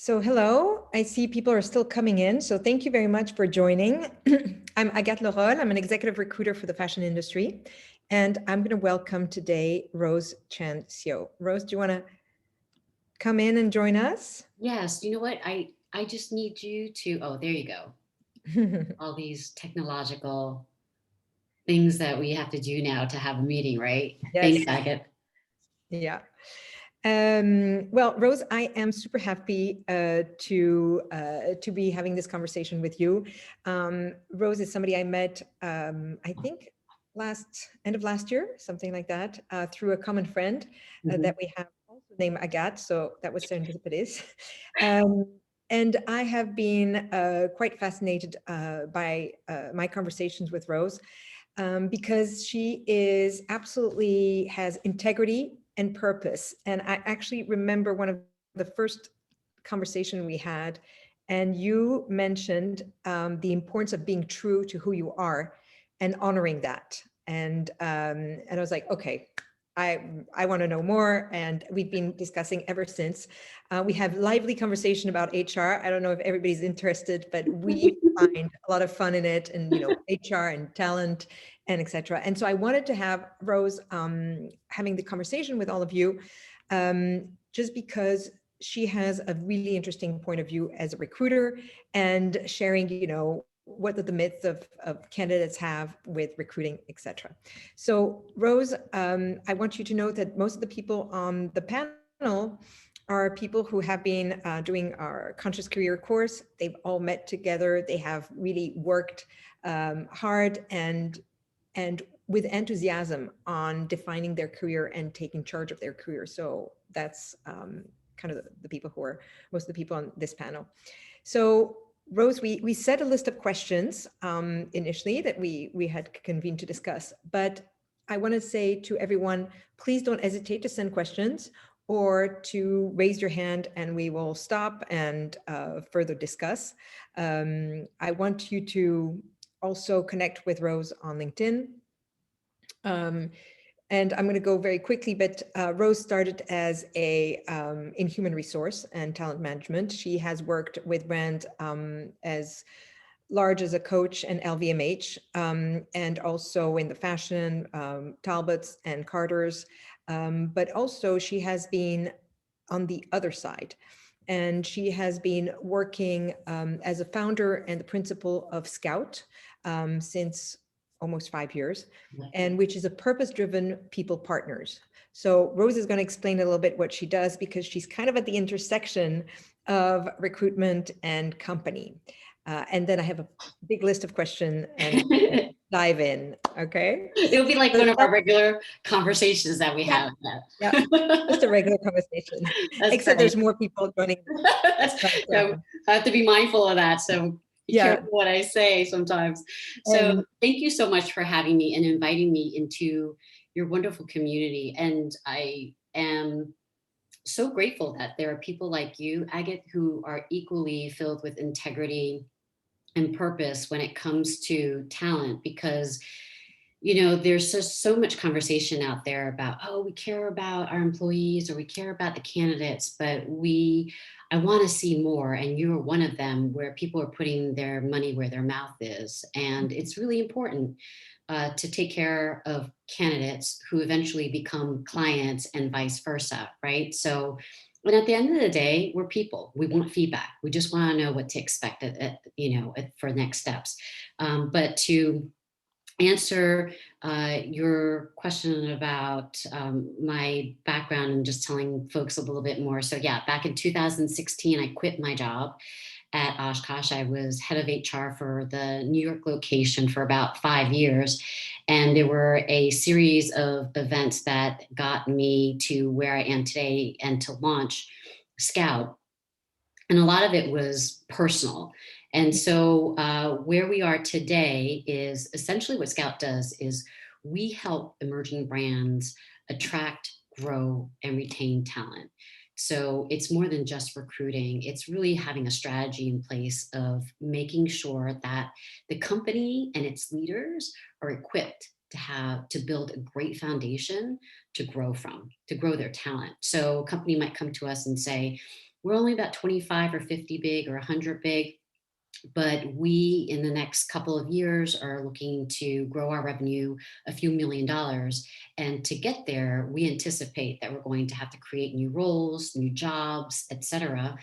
So hello, I see people are still coming in. So thank you very much for joining. I'm Agathe Lerolle. I'm an executive recruiter for the fashion industry. And I'm going to welcome today Rose Chan Siow. Rose, do you want to come in and join us? Yes, you know what? I just need you to, oh, there you go. All these technological things that we have to do now to have a meeting, right? Thanks, Yes. Agatha. Yeah. Well, Rose, I am super happy to be having this conversation with you. Rose is somebody I met, I think, end of last year, something like that, through a common friend that we have also named Agathe. So that was serendipitous. Um, and I have been quite fascinated by my conversations with Rose because she is absolutely has integrity and purpose. And I actually remember one of the first conversation we had, and you mentioned the importance of being true to who you are and honoring that. And I was like, okay, I want to know more, and we've been discussing ever since. We have lively conversation about HR. I don't know if everybody's interested, but we find a lot of fun in it, and HR and talent and etc. And so I wanted to have Rose having the conversation with all of you, just because she has a really interesting point of view as a recruiter and sharing, what are the myths of candidates have with recruiting, etc. So Rose, I want you to know that most of the people on the panel are people who have been doing our conscious career course. They've all met together. They have really worked hard and with enthusiasm on defining their career and taking charge of their career. So that's kind of the people who are most of the people on this panel. So Rose, we set a list of questions initially that we had convened to discuss, but I want to say to everyone, please don't hesitate to send questions or to raise your hand and we will stop and further discuss. I want you to also connect with Rose on LinkedIn. And I'm going to go very quickly, but Rose started as in human resource and talent management. She has worked with brands as large as a Coach and LVMH, and also in the fashion, Talbots and Carter's. But also she has been on the other side. And she has been working as a founder and the principal of Scout since almost 5 years, and which is a purpose-driven people partners. So Rose is going to explain a little bit what she does because she's kind of at the intersection of recruitment and company. And then I have a big list of questions and dive in. Okay. It'll be like So one of our regular conversations that we have. Yeah, just a regular conversation. That's Except great. there's more people joining. So I have to be mindful of that. So be careful what I say sometimes. So thank you so much for having me and inviting me into your wonderful community. And I am so grateful that there are people like you, Agathe, who are equally filled with integrity and purpose when it comes to talent, because there's just so much conversation out there about, oh, we care about our employees or we care about the candidates, but I want to see more. And you're one of them, where people are putting their money where their mouth is. And it's really important to take care of candidates who eventually become clients and vice versa, right? So, and at the end of the day, we're people. We want feedback. We just want to know what to expect for next steps. But to answer your question about my background and just telling folks a little bit more. So yeah, back in 2016, I quit my job at Oshkosh. I was head of HR for the New York location for about 5 years. And there were a series of events that got me to where I am today and to launch Scout. And a lot of it was personal. And so where we are today is essentially what Scout does is we help emerging brands attract, grow, and retain talent. So it's more than just recruiting. It's really having a strategy in place of making sure that the company and its leaders are equipped to build a great foundation to grow from, to grow their talent. So a company might come to us and say, we're only about 25 or 50 big or 100 big. But we, in the next couple of years, are looking to grow our revenue a few $1 million. And to get there, we anticipate that we're going to have to create new roles, new jobs, et cetera.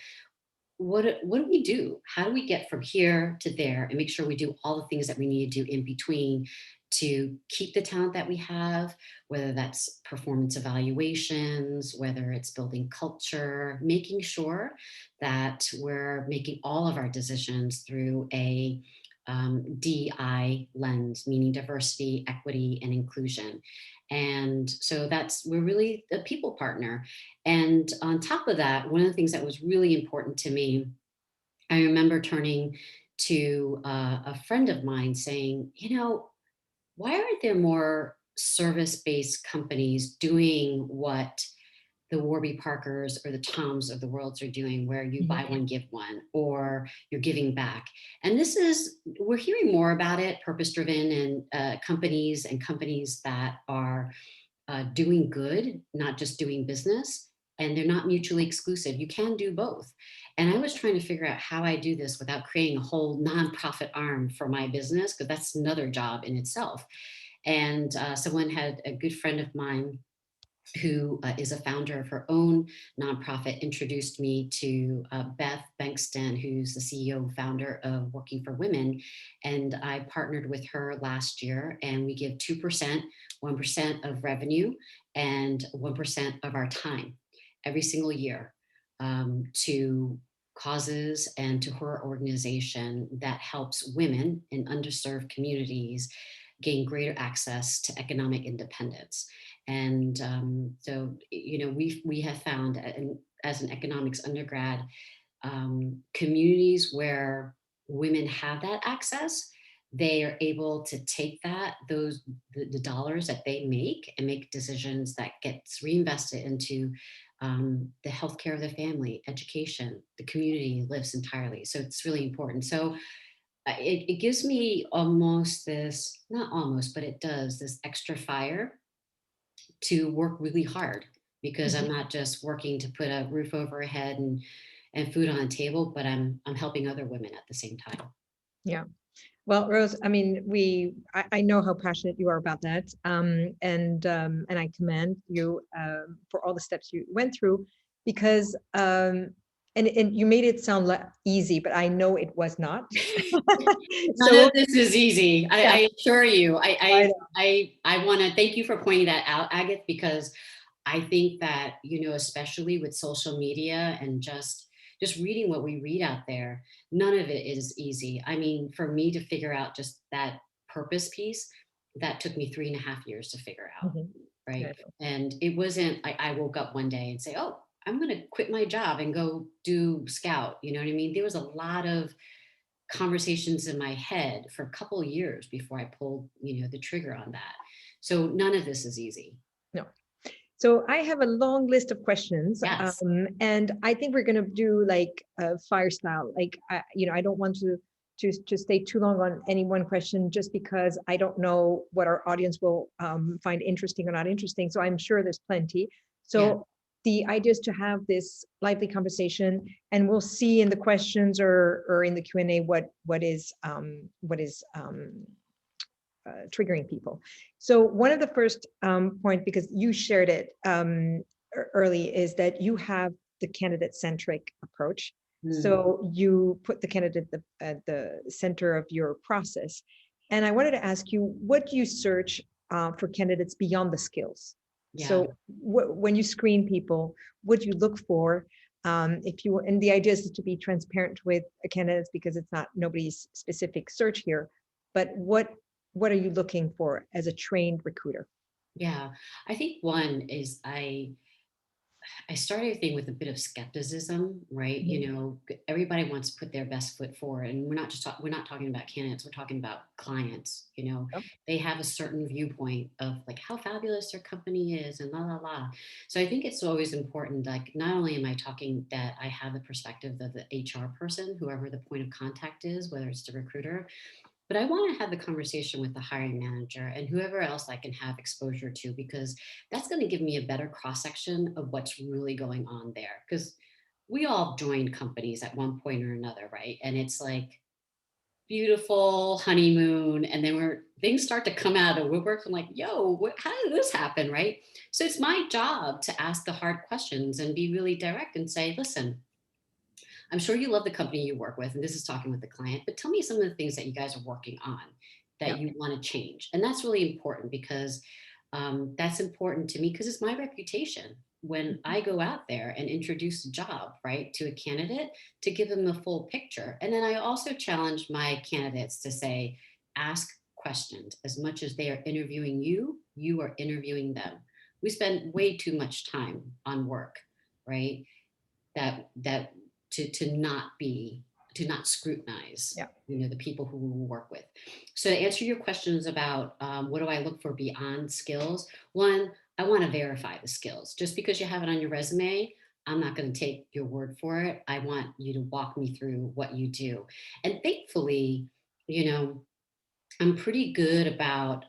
What do we do? How do we get from here to there and make sure we do all the things that we need to do in between to keep the talent that we have, whether that's performance evaluations, whether it's building culture, making sure that we're making all of our decisions through a DI lens, meaning diversity, equity, and inclusion. And so we're really a people partner. And on top of that, one of the things that was really important to me, I remember turning to a friend of mine saying, why aren't there more service-based companies doing what the Warby Parkers or the Toms of the world are doing, where you buy one, give one, or you're giving back? And we're hearing more about it, purpose-driven and companies that are doing good, not just doing business, and they're not mutually exclusive. You can do both. And I was trying to figure out how I do this without creating a whole nonprofit arm for my business, because that's another job in itself. And someone had a good friend of mine who is a founder of her own nonprofit, introduced me to Beth Bankston, who's the CEO founder of Working for Women. And I partnered with her last year, and we give 2%, 1% of revenue, and 1% of our time every single year to causes and to her organization that helps women in underserved communities gain greater access to economic independence. And so, we have found, as an economics undergrad, communities where women have that access, they are able to take the dollars that they make and make decisions that gets reinvested into the healthcare of the family, education, the community lives entirely. So it's really important. So it gives me almost this, not almost, but it does, this extra fire to work really hard, because I'm not just working to put a roof over her head and food on the table, but I'm helping other women at the same time. Yeah. Well, Rose, I mean, I know how passionate you are about that. And I commend you for all the steps you went through, because and you made it sound easy, but I know it was not. None of this is easy. I assure you. I want to thank you for pointing that out, Agathe, because I think that, especially with social media and just reading what we read out there, none of it is easy. I mean, for me to figure out just that purpose piece, that took me 3.5 years to figure out. Right. And it wasn't like I woke up one day and say, oh, I'm going to quit my job and go do Scout. You know what I mean? There was a lot of conversations in my head for a couple of years before I pulled, the trigger on that. So none of this is easy. No. So I have a long list of questions, yes. And I think we're going to do like fire style. Like, I don't want to stay too long on any one question, just because I don't know what our audience will find interesting or not interesting. So I'm sure there's plenty. So the idea is to have this lively conversation, and we'll see in the questions or in the Q&A what is triggering people. So one of the first point, because you shared it early, is that you have the candidate-centric approach. So you put the candidate at the center of your process. And I wanted to ask you, what do you search for candidates beyond the skills? So when you screen people, what do you look for? And the idea is to be transparent with candidates, because it's not nobody's specific search here, but what are you looking for as a trained recruiter? Yeah, I think one is I started everything with a bit of skepticism, right? Everybody wants to put their best foot forward, and we're not talking about candidates, we're talking about clients. They have a certain viewpoint of like how fabulous their company is and la la la. So I think it's always important, like, not only am I talking that I have the perspective of the HR person, whoever the point of contact is, whether it's the recruiter, but I want to have the conversation with the hiring manager and whoever else I can have exposure to, because that's going to give me a better cross section of what's really going on there. Because we all joined companies at one point or another, right? And it's like beautiful honeymoon, and then things start to come out of the woodwork. I'm like, yo, how did this happen, right? So it's my job to ask the hard questions and be really direct and say, listen, I'm sure you love the company you work with, and this is talking with the client, but tell me some of the things that you guys are working on that Yeah. you want to change. And that's really important because that's important to me because it's my reputation when I go out there and introduce a job, right, to a candidate to give them the full picture. And then I also challenge my candidates to say, ask questions as much as they are interviewing you, you are interviewing them. We spend way too much time on work, right? That to not scrutinize, Yeah. the people who we work with. So to answer your questions about what do I look for beyond skills, one, I want to verify the skills. Just because you have it on your resume, I'm not going to take your word for it. I want you to walk me through what you do. And thankfully, you know I'm pretty good about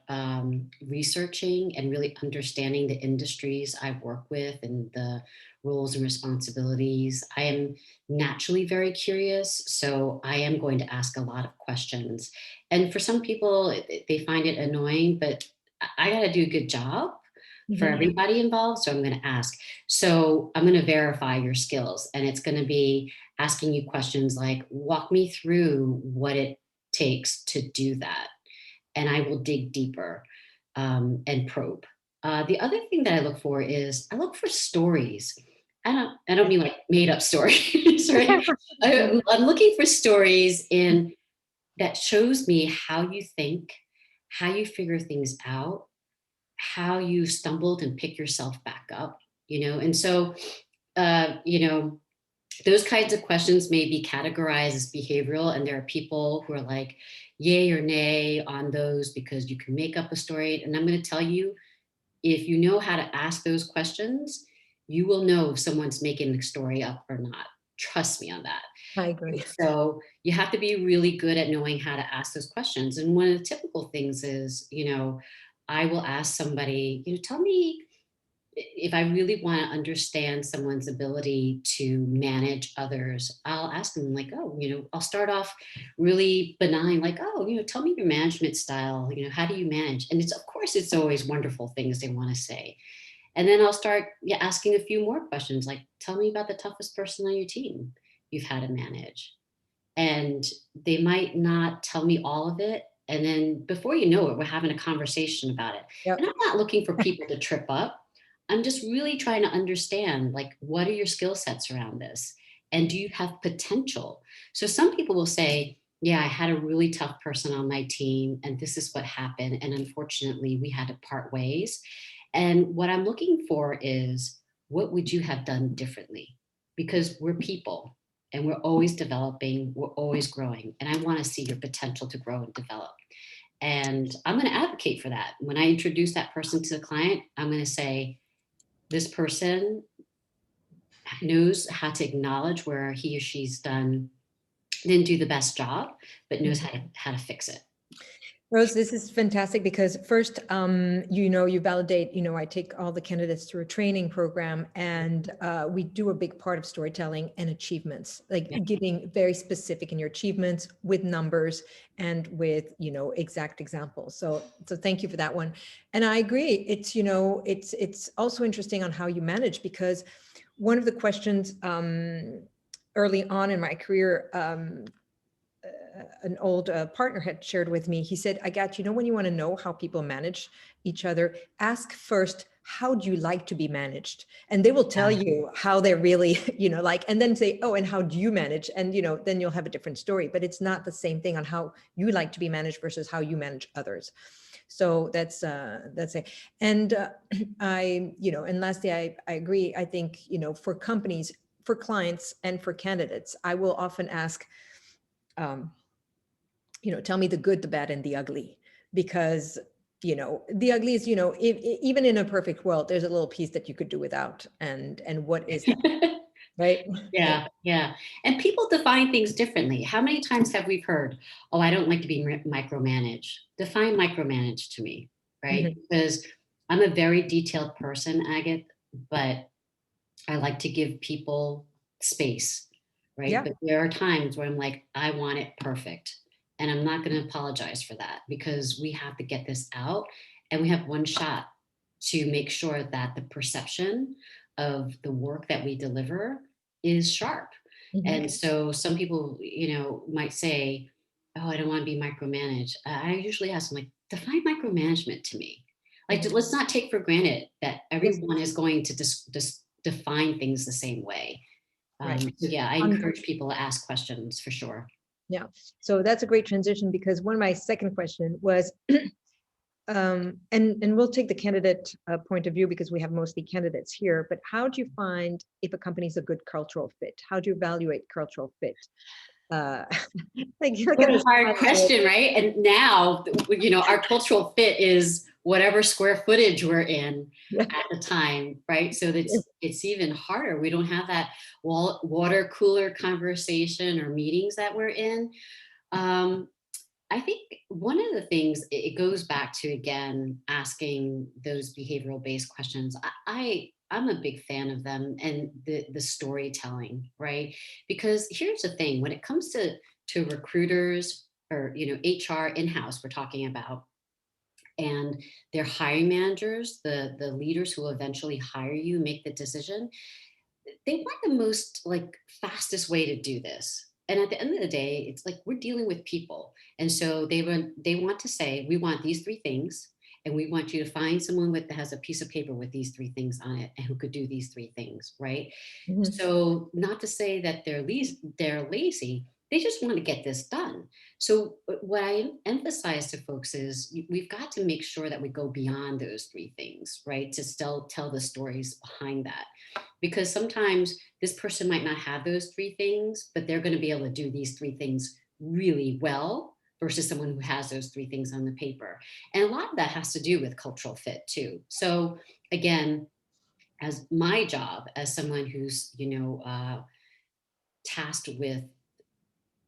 researching and really understanding the industries I work with and the roles and responsibilities. I am naturally very curious, so I am going to ask a lot of questions. And for some people, they find it annoying, but I got to do a good job for everybody involved, so I'm going to ask. So I'm going to verify your skills, and it's going to be asking you questions like, walk me through what it takes to do that, and I will dig deeper and probe. The other thing that I look for is I look for stories. I don't mean like made up stories, right? I'm looking for stories that shows me how you think, how you figure things out, how you stumbled and pick yourself back up, And so, those kinds of questions may be categorized as behavioral, and there are people who are like yay or nay on those because you can make up a story. And I'm going to tell you, if you know how to ask those questions, you will know if someone's making the story up or not. Trust me on that. I agree. So you have to be really good at knowing how to ask those questions. And one of the typical things is, I will ask somebody, tell me, if I really want to understand someone's ability to manage others, I'll ask them like, oh, I'll start off really benign, like, oh, tell me your management style, how do you manage? And of course, it's always wonderful things they want to say. And then I'll start asking a few more questions, like, tell me about the toughest person on your team you've had to manage. And they might not tell me all of it. And then before you know it, we're having a conversation about it. Yep. And I'm not looking for people to trip up. I'm just really trying to understand, like, what are your skill sets around this? And do you have potential? So some people will say, yeah, I had a really tough person on my team, and this is what happened. And unfortunately, we had to part ways. And what I'm looking for is, what would you have done differently? Because we're people and we're always developing, we're always growing. And I want to see your potential to grow and develop. And I'm going to advocate for that. When I introduce that person to the client, I'm going to say, this person knows how to acknowledge where he or she's didn't do the best job, but knows how to fix it. Rose, this is fantastic because first, you validate, I take all the candidates through a training program, and we do a big part of storytelling and achievements, like getting very specific in your achievements with numbers and with, exact examples. So thank you for that one. And I agree. It's also interesting on how you manage, because one of the questions early on in my career, an old partner had shared with me. He said, Agathe, when you want to know how people manage each other, ask first, how do you like to be managed? And they will tell you how they're really, and then say, oh, and how do you manage? And, then you'll have a different story, but it's not the same thing on how you like to be managed versus how you manage others. So that's it. And and lastly, I agree. I think, for companies, for clients, and for candidates, I will often ask, tell me the good, the bad, and the ugly, because, the ugly is, even in a perfect world, there's a little piece that you could do without. And what is that? Right? Yeah. And people define things differently. How many times have we heard, oh, I don't like to be micromanaged? Define micromanage to me, right? Because I'm a very detailed person, Agathe, but I like to give people space, right? Yeah. But there are times where I'm like, I want it perfect. And I'm not going to apologize for that, because we have to get this out, and we have one shot to make sure that the perception of the work that we deliver is sharp. And so some people, might say, oh, I don't want to be micromanaged. I usually ask them, like, define micromanagement to me. Like, let's not take for granted that everyone is going to define things the same way. Right. So yeah, I encourage people to ask questions for sure. Yeah. So that's a great transition, because one of my second question was, and we'll take the candidate point of view, because we have mostly candidates here, but how do you find if a company is a good cultural fit? How do you evaluate cultural fit? Like, you're What a hard question, right? And now, our cultural fit is whatever square footage we're in at the time, right? So it's even harder. We don't have that water cooler conversation or meetings that we're in. I think one of the things, it goes back to, again, asking those behavioral based questions. I'm a big fan of them, and the storytelling, right? Because here's the thing, when it comes to recruiters, or HR in-house, we're talking about, and their hiring managers, the leaders who eventually hire you, make the decision, they want the most, like, fastest way to do this. And at the end of the day, it's like, we're dealing with people. And so they want to say, we want these three things, and we want you to find someone that has a piece of paper with these three things on it, and who could do these three things, right? So not to say that they're lazy, they just want to get this done. So what I emphasize to folks is, we've got to make sure that we go beyond those three things, right? To still tell the stories behind that. Because sometimes this person might not have those three things, but they're going to be able to do these three things really well, versus someone who has those three things on the paper. And a lot of that has to do with cultural fit too. So again, as my job, as someone who's, tasked with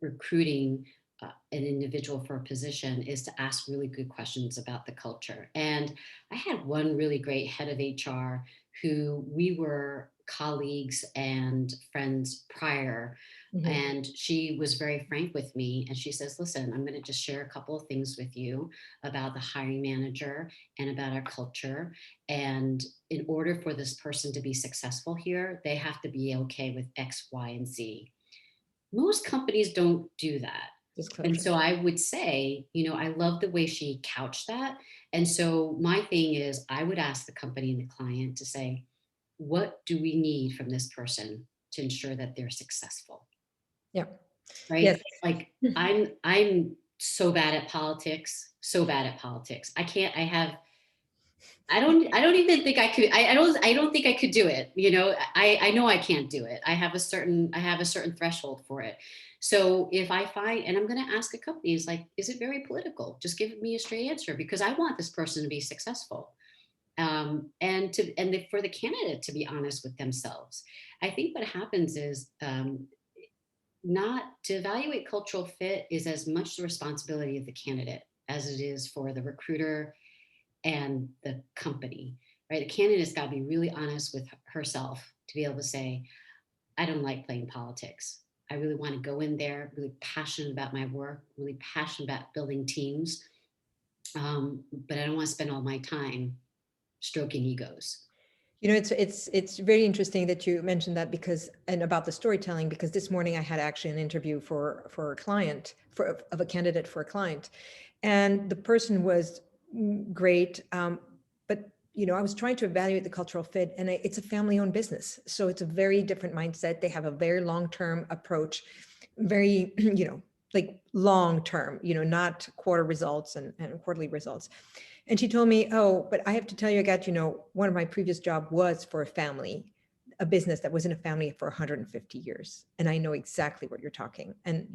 recruiting an individual for a position, is to ask really good questions about the culture. And I had one really great head of HR who we were colleagues and friends prior. And she was very frank with me, and she says, listen, I'm going to just share a couple of things with you about the hiring manager and about our culture. And in order for this person to be successful here, they have to be okay with X, Y, and Z. Most companies don't do that. And so I would say, I love the way she couched that. And so my thing is, I would ask the company and the client to say, what do we need from this person to ensure that they're successul? Yeah. Right. Yes. Like, I'm so bad at politics, I don't even think I could, I don't think I could do it. I know I can't do it. I have a certain threshold for it. So if I find, and I'm going to ask a company, is like, is it very political? Just give me a straight answer, because I want this person to be successful. And for the candidate to be honest with themselves. I think what happens is, not to evaluate cultural fit is as much the responsibility of the candidate as it is for the recruiter and the company, right? The candidate's got to be really honest with herself to be able to say, I don't like playing politics. I really want to go in there, really passionate about my work, really passionate about building teams. But I don't want to spend all my time stroking egos. It's very interesting that you mentioned that, and about the storytelling, because this morning I had actually an interview for a client, of a candidate for a client, and the person was great. But I was trying to evaluate the cultural fit, and it's a family-owned business, so it's a very different mindset. They have a very long-term approach, very like long-term, not quarter results and quarterly results. And she told me, oh, but I have to tell you, Agathe, one of my previous job was for a business that was in a family for 150 years. And I know exactly what you're talking, and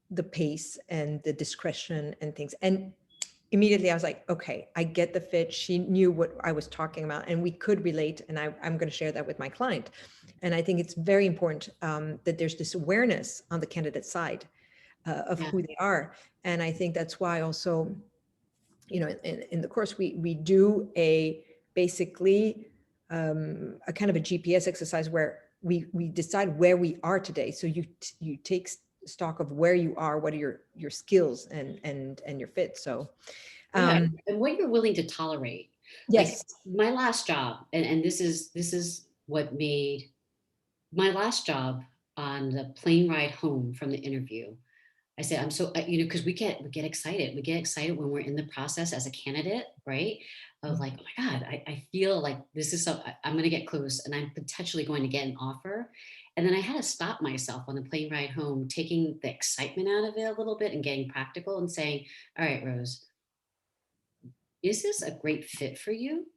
the pace and the discretion and things. And immediately I was like, okay, I get the fit. She knew what I was talking about, and we could relate. And I'm going to share that with my client. And I think it's very important that there's this awareness on the candidate side of who they are. And I think that's why also, in the course, we do basically a kind of a GPS exercise where we decide where we are today. So you take stock of where you are, what are your skills and your fit. So and what you're willing to tolerate. Like yes. my last job, and this is what made my last job on the plane ride home from the interview. I said, I'm so, because we get excited. We get excited when we're in the process as a candidate, right? Of like, oh my God, I feel like this is I'm going to get close and I'm potentially going to get an offer. And then I had to stop myself on the plane ride home, taking the excitement out of it a little bit and getting practical and saying, all right, Rose, is this a great fit for you?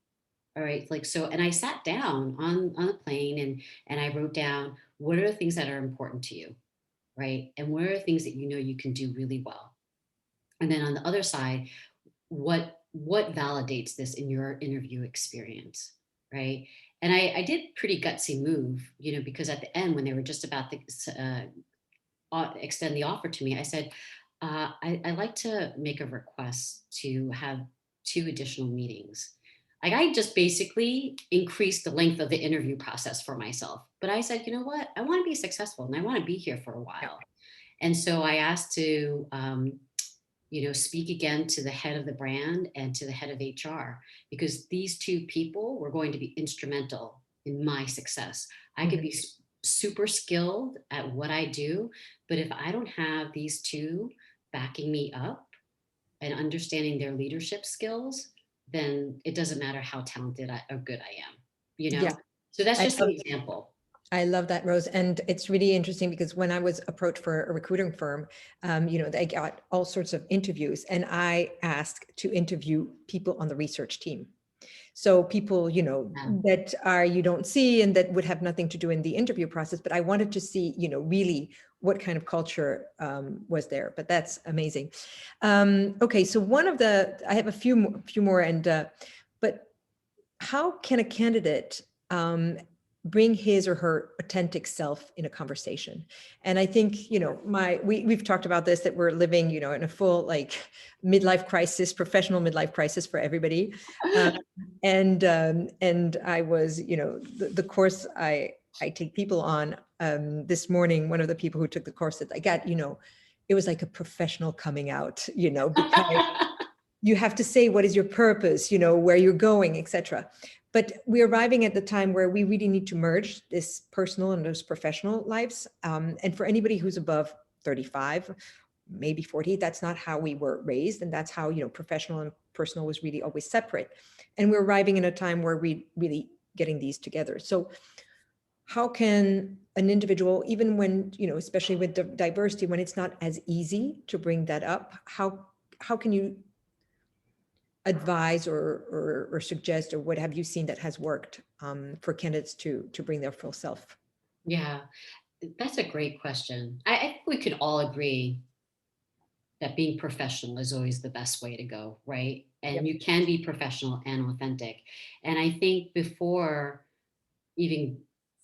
All right, like, so, and I sat down on the plane and I wrote down, what are the things that are important to you? Right. And what are the things that you can do really well? And then on the other side, what validates this in your interview experience? Right. And I did pretty gutsy move, because at the end, when they were just about to extend the offer to me, I said, I like to make a request to have 2 additional meetings. Like I just basically increased the length of the interview process for myself. But I said, you know what? I want to be successful and I want to be here for a while. And so I asked to, speak again to the head of the brand and to the head of HR, because these 2 people were going to be instrumental in my success. I could be super skilled at what I do, but if I don't have these 2 backing me up and understanding their leadership skills, then it doesn't matter how talented or good I am, Yeah. So that's just an example. I love that, Rose. And it's really interesting because when I was approached for a recruiting firm, they got all sorts of interviews and I asked to interview people on the research team. So people, that you don't see and that would have nothing to do in the interview process, but I wanted to see, really what kind of culture was there, but that's amazing. Okay. So I have a few more but how can a candidate bring his or her authentic self in a conversation? And I think, we've talked about this, that we're living, in a full midlife crisis, professional midlife crisis for everybody. And I was, the course I take people on this morning, one of the people who took the course that I got, it was like a professional coming out, because you have to say, what is your purpose, where you're going, etc. But we're arriving at the time where we really need to merge this personal and those professional lives. And for anybody who's above 35, maybe 40, that's not how we were raised. And that's how, professional and personal was really always separate. And we're arriving in a time where we really getting these together. So how can an individual, even when, especially with the diversity, when it's not as easy to bring that up, how can you advise or suggest, or what have you seen that has worked for candidates to bring their full self? Yeah, that's a great question. I think we could all agree that being professional is always the best way to go, right? And you can be professional and authentic. And I think before even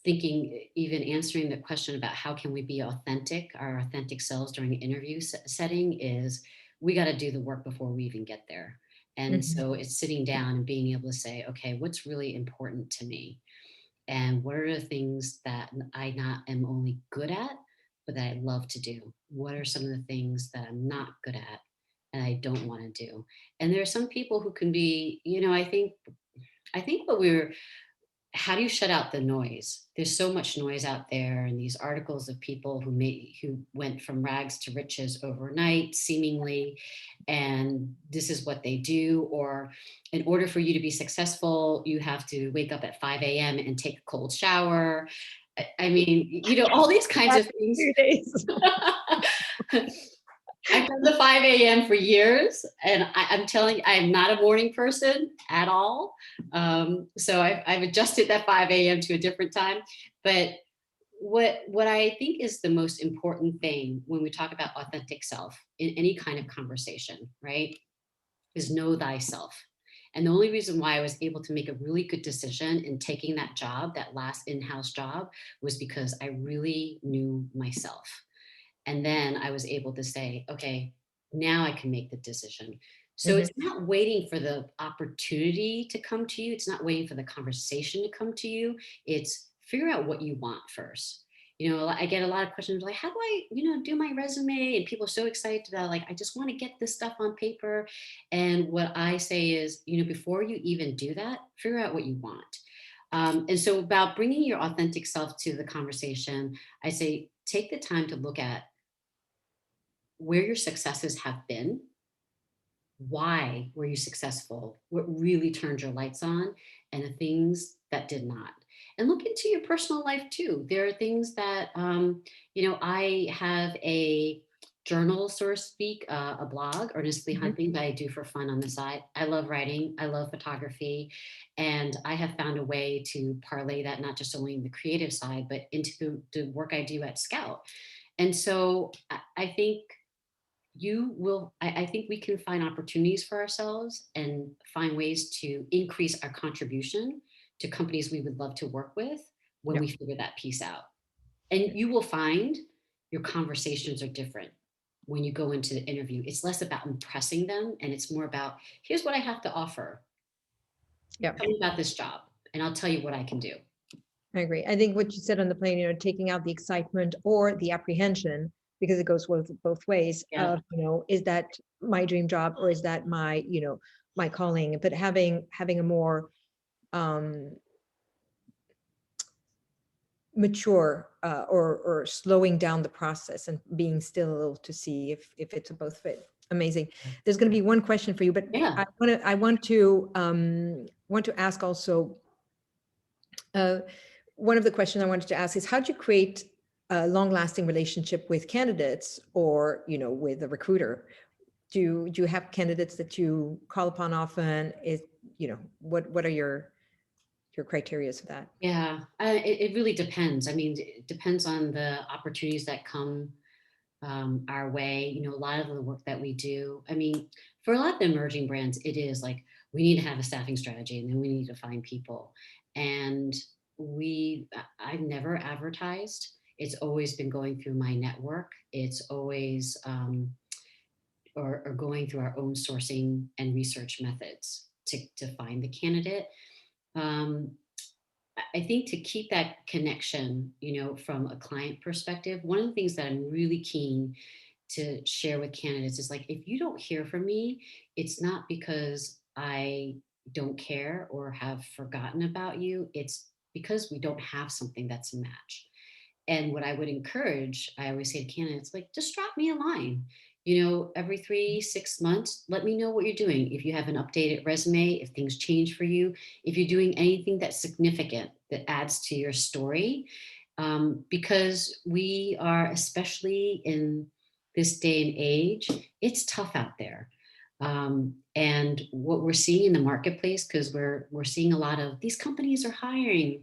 answering the question about how can we be authentic, our authentic selves during an interview setting, is we got to do the work before we even get there. And so it's sitting down and being able to say, okay, what's really important to me? And what are the things that I not am only good at, but that I love to do? What are some of the things that I'm not good at and I don't want to do? And there are some people who can be, I think how do you shut out the noise? There's so much noise out there, and these articles of people who went from rags to riches overnight, seemingly, and this is what they do. Or in order for you to be successful, you have to wake up at 5 a.m. and take a cold shower. I mean, all these kinds of things. 2 days. I've done the 5 a.m. for years, and I'm telling you, I'm not a morning person at all. So I've adjusted that 5 a.m. to a different time. But what I think is the most important thing when we talk about authentic self in any kind of conversation, right, is know thyself. And the only reason why I was able to make a really good decision in taking that job, that last in-house job, was because I really knew myself. And then I was able to say, okay, now I can make the decision. So it's not waiting for the opportunity to come to you. It's not waiting for the conversation to come to you. It's figure out what you want first. You know, I get a lot of questions like, how do I, you know, do my resume? And people are so excited about, like, I just want to get this stuff on paper. And what I say is, you know, before you even do that, figure out what you want. And so about bringing your authentic self to the conversation, I say, take the time to look at where your successes have been. Why were you successful? What really turned your lights on, and the things that did not. And look into your personal life too. There are things that, you know, I have a journal, so to speak, a blog, Earnestly Hunting, that I do for fun on the side. I love writing, I love photography, and I have found a way to parlay that not just only in the creative side, but into the work I do at Scout. And so I think I think we can find opportunities for ourselves and find ways to increase our contribution to companies we would love to work with when we figure that piece out. And you will find your conversations are different when you go into the interview. It's less about impressing them, and it's more about, here's what I have to offer. Tell me about this job, and I'll tell you what I can do. I agree. I think what you said on the plane, you know, taking out the excitement or the apprehension, because it goes both ways of, you know, is that my dream job, or is that my, you know, my calling? But having a more mature or slowing down the process and being still a little to see if it's a both fit. Amazing. There's going to be one question for you, but I want to ask also, one of the questions I wanted to ask is, how do you create a long-lasting relationship with candidates, or, you know, with a recruiter? Do you have candidates that you call upon often? Is, you know, what are your criteria for that? Yeah, it really depends. I mean, it depends on the opportunities that come our way. You know, a lot of the work that we do, I mean, for a lot of the emerging brands, it is like, we need to have a staffing strategy, and then we need to find people. And I've never advertised. It's always been going through my network. It's always, or going through our own sourcing and research methods to find the candidate. I think to keep that connection, you know, from a client perspective, one of the things that I'm really keen to share with candidates is, like, if you don't hear from me, it's not because I don't care or have forgotten about you. It's because we don't have something that's a match. And what I would encourage, I always say to candidates, like, just drop me a line. You know, every 3-6 months, let me know what you're doing. If you have an updated resume, if things change for you, if you're doing anything that's significant that adds to your story, because we are, especially in this day and age, it's tough out there. And what we're seeing in the marketplace, because we're seeing a lot of these companies are hiring,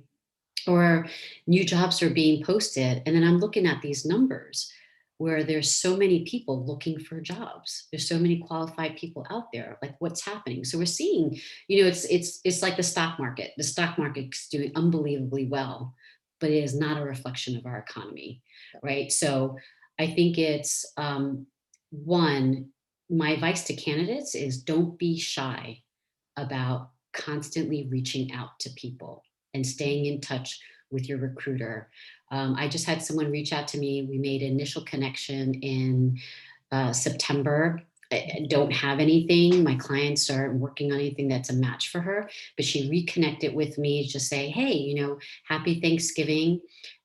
or new jobs are being posted. And then I'm looking at these numbers where there's so many people looking for jobs. There's so many qualified people out there. Like, what's happening? So we're seeing, you know, it's like the stock market. The stock market's doing unbelievably well, but it is not a reflection of our economy, right? So I think it's one, my advice to candidates is, don't be shy about constantly reaching out to people and staying in touch with your recruiter. I just had someone reach out to me. We made an initial connection in September. I don't have anything. My clients aren't working on anything that's a match for her, but she reconnected with me to say, hey, you know, happy Thanksgiving.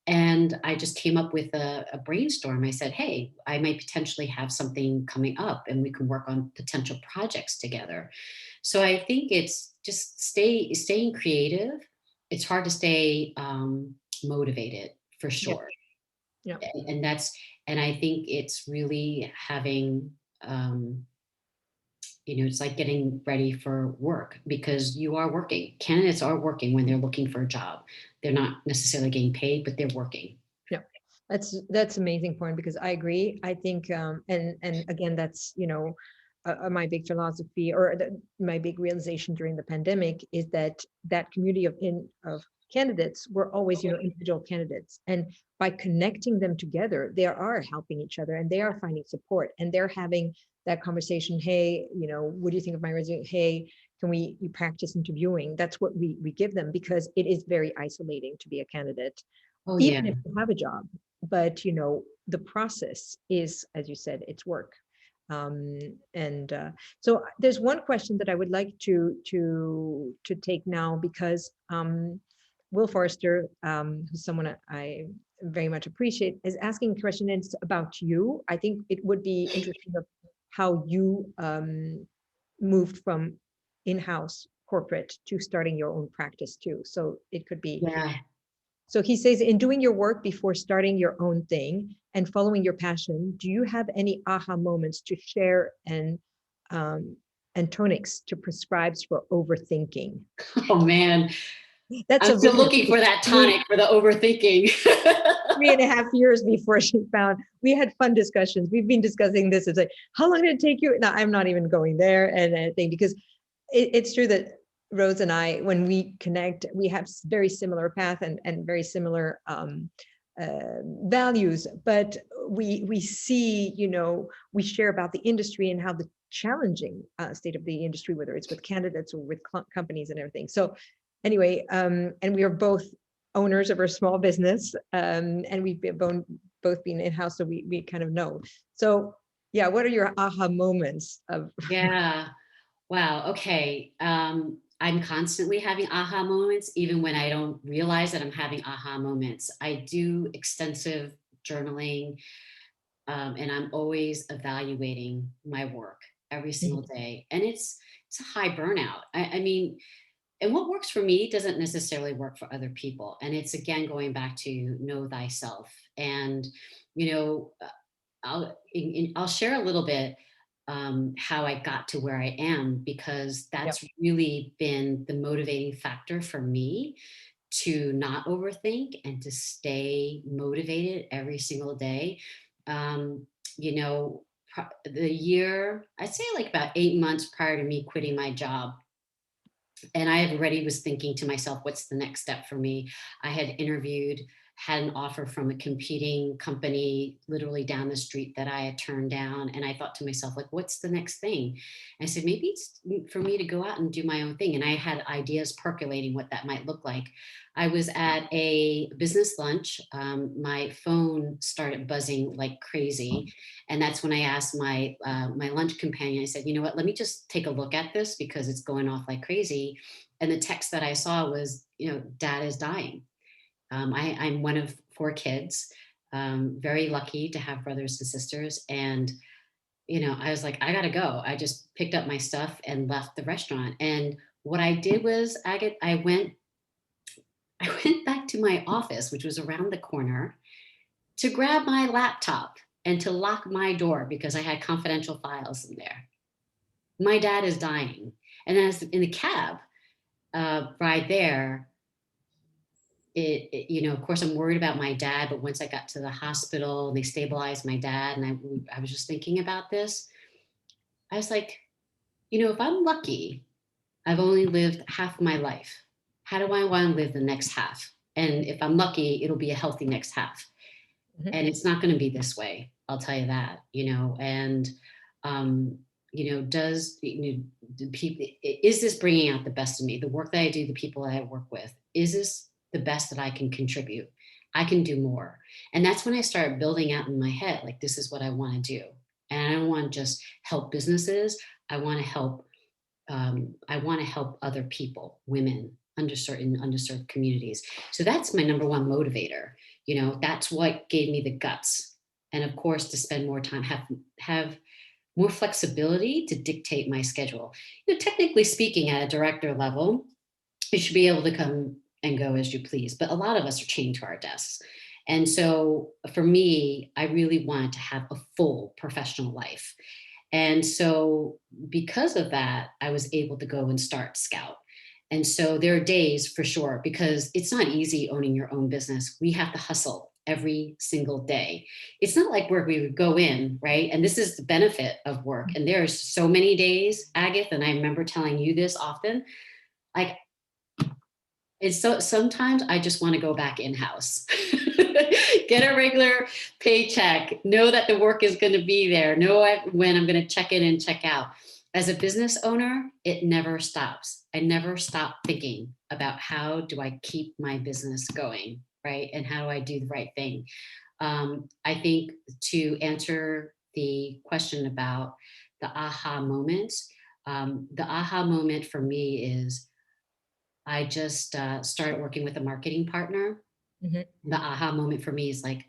And I just came up with a brainstorm. I said, hey, I might potentially have something coming up, and we can work on potential projects together. So I think it's just staying creative. It's hard to stay motivated, for sure. Yeah. And I think it's really having, you know, it's like getting ready for work, because you are working. Candidates are working when they're looking for a job. They're not necessarily getting paid, but they're working. Yeah, that's amazing point, because I agree. I think, and again, that's, you know, my big philosophy, or my big realization during the pandemic, is that community of candidates were always, you know, individual candidates, and by connecting them together, they are helping each other, and they are finding support, and they're having that conversation. Hey, you know, what do you think of my resume? Hey, can you practice interviewing? That's what we give them, because it is very isolating to be a candidate, even if you have a job. But, you know, the process is, as you said, it's work. So there's one question that I would like to take now, because Will Forrester, who's someone I very much appreciate, is asking a question. It's about you. I think it would be interesting of how you moved from in-house corporate to starting your own practice too. So it could be. So he says, in doing your work before starting your own thing and following your passion, do you have any aha moments to share, and tonics to prescribe for overthinking? Oh man, I'm still looking for that tonic for the overthinking. 3.5 years before she found. We had fun discussions. We've been discussing this. It's like, how long did it take you? No, I'm not even going there, and anything, because it's true that Rose and I, when we connect, we have very similar path and very similar values, but we see, you know, we share about the industry and how the challenging state of the industry, whether it's with candidates or with companies and everything. So anyway, and we are both owners of our small business, and we've both been in-house, so we kind of know. So yeah, what are your aha moments of? Yeah. Wow. Okay. I'm constantly having aha moments, even when I don't realize that I'm having aha moments. I do extensive journaling, and I'm always evaluating my work every single day. And it's a high burnout. I mean, and what works for me doesn't necessarily work for other people. And it's, again, going back to know thyself. And, you know, I'll share a little bit how I got to where I am, because that's really been the motivating factor for me to not overthink and to stay motivated every single day. You know, the year, I'd say like about 8 months prior to me quitting my job, and I already was thinking to myself, what's the next step for me? I had interviewed, had an offer from a competing company literally down the street that I had turned down. And I thought to myself, like, what's the next thing? And I said, maybe it's for me to go out and do my own thing. And I had ideas percolating what that might look like. I was at a business lunch. My phone started buzzing like crazy. And that's when I asked my lunch companion, I said, you know what, let me just take a look at this, because it's going off like crazy. And the text that I saw was, you know, Dad is dying. I'm one of 4 kids, very lucky to have brothers and sisters. And, you know, I was like, I gotta go. I just picked up my stuff and left the restaurant. And what I did was, Agathe, I went back to my office, which was around the corner, to grab my laptop and to lock my door, because I had confidential files in there. My dad is dying. And then in the cab ride there, you know, of course, I'm worried about my dad, but once I got to the hospital, they stabilized my dad, and I was just thinking about this. I was like, you know, if I'm lucky, I've only lived half my life. How do I want to live the next half? And if I'm lucky, it'll be a healthy next half. And it's not going to be this way. I'll tell you that, you know. And, you know, is this bringing out the best of me? The work that I do, the people that I work with, is this the best that I can contribute? I can do more. And that's when I started building out in my head, like, this is what I want to do. And I don't want to just help businesses. I want to help other people, women, underserved communities. So that's my number one motivator. You know, that's what gave me the guts. And of course, to spend more time, have more flexibility to dictate my schedule. You know, technically speaking, at a director level, you should be able to come and go as you please. But a lot of us are chained to our desks. And so for me, I really wanted to have a full professional life. And so because of that, I was able to go and start Scout. And so there are days, for sure, because it's not easy owning your own business. We have to hustle every single day. It's not like where we would go in, right? And this is the benefit of work. And there's so many days, Agathe, and I remember telling you this often, like, it's so sometimes I just want to go back in-house, get a regular paycheck, know that the work is going to be there, know when I'm going to check in and check out. as a business owner, it never stops. I never stop thinking about how do I keep my business going, right? And how do I do the right thing? I think to answer the question about the aha moments, the aha moment for me is I just started working with a marketing partner. Mhm. The aha moment for me is like,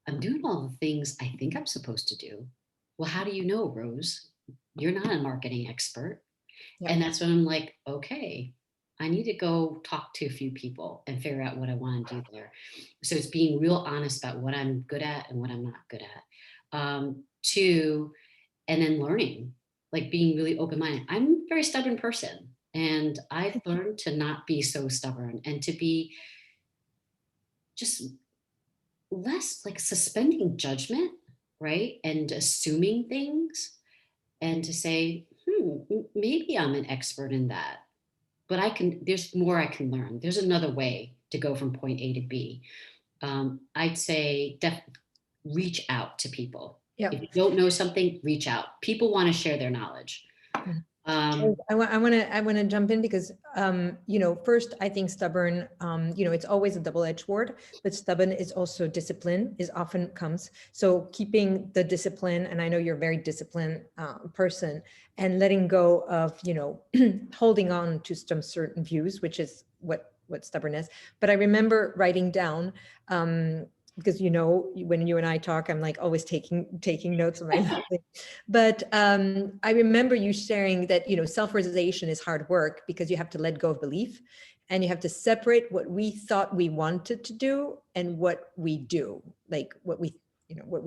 I'm doing all the things I think I'm supposed to do. Well, how do you know, Rose? You're not a marketing expert. Yeah. And that's when I'm like, okay, I need to go talk to a few people and figure out what I want to do there. So it's being real honest about what I'm good at and what I'm not good at. Two, and then learning, like being really open minded. I'm a very stubborn person, and I've learned to not be so stubborn and to be just less like suspending judgment, right? And assuming things, and to say, maybe I'm an expert in that, but there's more I can learn. There's another way to go from point A to B. I'd say reach out to people. Yeah. If you don't know something, reach out. People want to share their knowledge. Mhm. Um, I want to jump in because, first, I think stubborn, it's always a double-edged sword, but stubborn is also discipline is often comes. So keeping the discipline, and I know you're a very disciplined person, and letting go of, holding on to some certain views, which is what stubborn is. But I remember writing down, because when you and I talk, I'm like always taking notes on my notes. But I remember you sharing that self-realization is hard work because you have to let go of belief, and you have to separate what we thought we wanted to do and what we do, like what we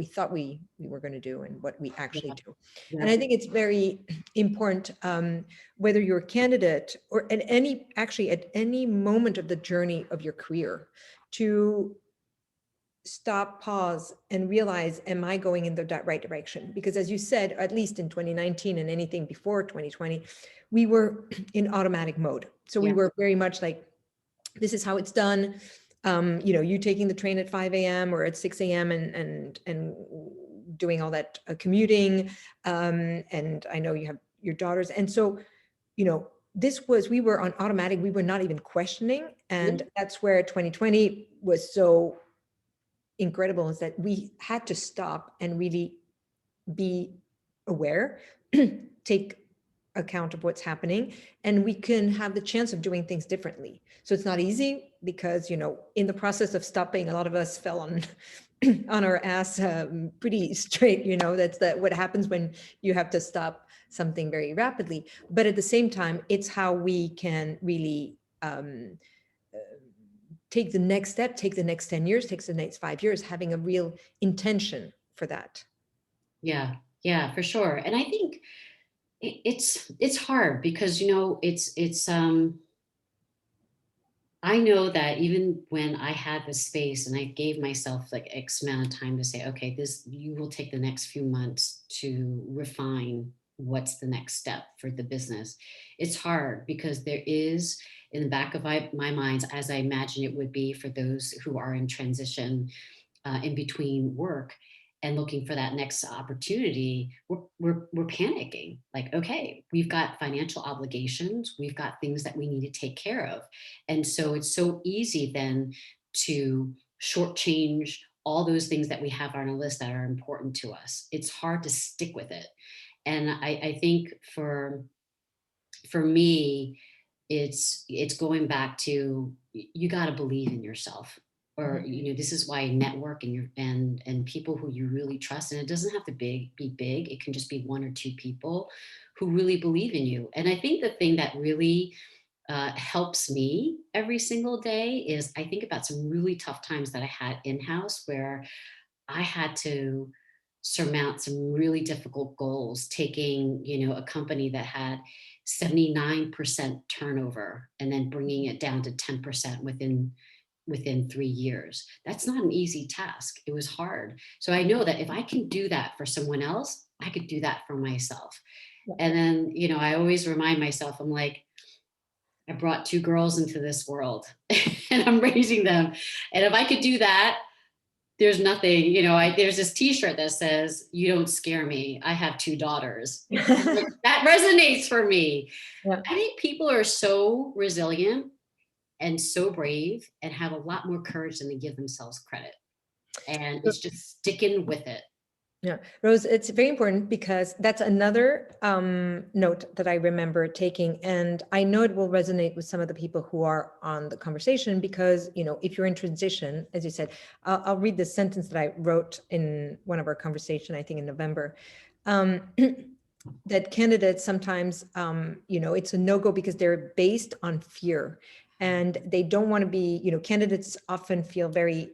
thought we were going to do and what we actually yeah, do. And yeah, I think it's very important, whether you're a candidate or at any moment of the journey of your career, to stop, pause, and realize, am I going in the right direction? Because as you said, at least in 2019 and anything before 2020, we were in automatic mode. So we yeah, were very much like, this is how it's done. You taking the train at 5 a.m. or at 6 a.m. and doing all that commuting. And I know you have your daughters. And so, we were on automatic. We were not even questioning. And yeah, that's where 2020 was so incredible, is that we had to stop and really be aware, take account of what's happening, and we can have the chance of doing things differently. So it's not easy because, in the process of stopping, a lot of us fell on on our ass pretty straight. That's what happens when you have to stop something very rapidly. But at the same time, it's how we can really take the next step, take the next 10 years, takes the next 5 years, having a real intention for that. yeah, for sure. And I think it's hard because it's I know that even when I had the space and I gave myself like X amount of time to say, okay, you will take the next few months to refine what's the next step for the business. It's hard because there is in the back of my mind, as I imagine it would be for those who are in transition in between work and looking for that next opportunity, we're panicking. Like, okay, we've got financial obligations, we've got things that we need to take care of. And so it's so easy then to shortchange all those things that we have on our list that are important to us. It's hard to stick with it. And I think for me, it's going back to you got to believe in yourself, or Mhm. this is why network and people who you really trust, and it doesn't have to be big, it can just be one or two people who really believe in you. And I think the thing that really helps me every single day is I think about some really tough times that I had in-house where I had to surmount some really difficult goals, taking, a company that had 79% turnover and then bringing it down to 10% within 3 years. That's not an easy task. It was hard. So I know that if I can do that for someone else, I could do that for myself. Yeah. And then, I always remind myself, I'm like, I brought two girls into this world and I'm raising them. And if I could do that, there's nothing, you know, there's this t-shirt that says, "You don't scare me. I have 2 daughters." That resonates for me. Yeah. I think people are so resilient and so brave and have a lot more courage than they give themselves credit. And it's just sticking with it. Yeah, Rose, it's very important because that's another note that I remember taking, and I know it will resonate with some of the people who are on the conversation because, you know, if you're in transition, as you said, I'll read the sentence that I wrote in one of our conversation, I think in November, that candidates sometimes, you know, it's a no-go because they're based on fear. And they don't want to be, you know, candidates often feel very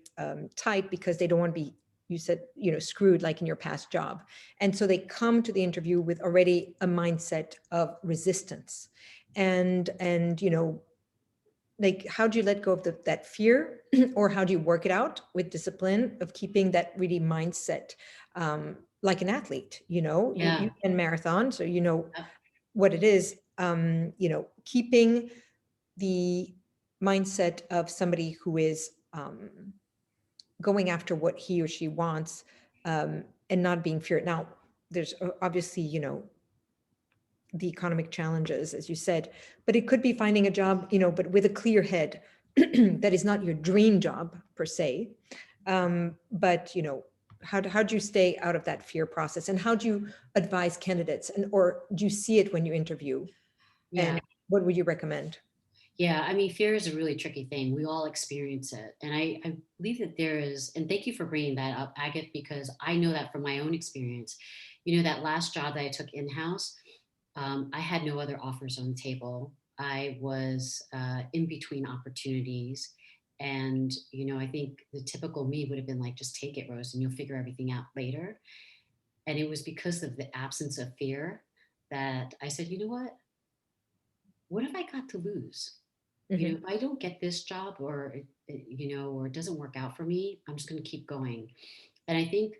tight because they don't want to be, you said, you know, screwed like in your past job. And so they come to the interview with already a mindset of resistance. And you know, like, how do you let go of that fear or how do you work it out with discipline of keeping that really mindset like an athlete, you know, Yeah. you can marathon, so you know what it is, you know, keeping the mindset of somebody who is going after what he or she wants and not being feared. Now, there's obviously, you know, the economic challenges, as you said, but it could be finding a job, you know, but with a clear head that is not your dream job per se. But, you know, how do you stay out of that fear process, and how do you advise candidates, and or do you see it when you interview? Yeah. And what would you recommend? Yeah, I mean, fear is a really tricky thing. We all experience it. And I believe that there is, and thank you for bringing that up, Agathe, because I know that from my own experience. You know, that last job that I took in-house, I had no other offers on the table. I was in between opportunities. And, you know, I think the typical me would have been like, just take it, Rose, and you'll figure everything out later. And it was because of the absence of fear that I said, you know what have I got to lose? You know, if I don't get this job or, you know, or it doesn't work out for me, I'm just going to keep going. And I think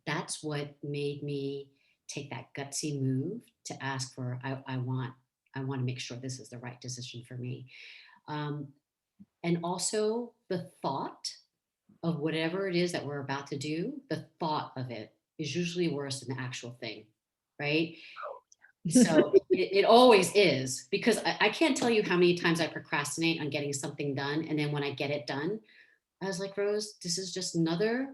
that's what made me take that gutsy move to ask for, I want to make sure this is the right decision for me. And also the thought of whatever it is that we're about to do, the thought of it is usually worse than the actual thing, right? So it always is, because I can't tell you how many times I procrastinate on getting something done. And then when I get it done, I was like, Rose, this is just another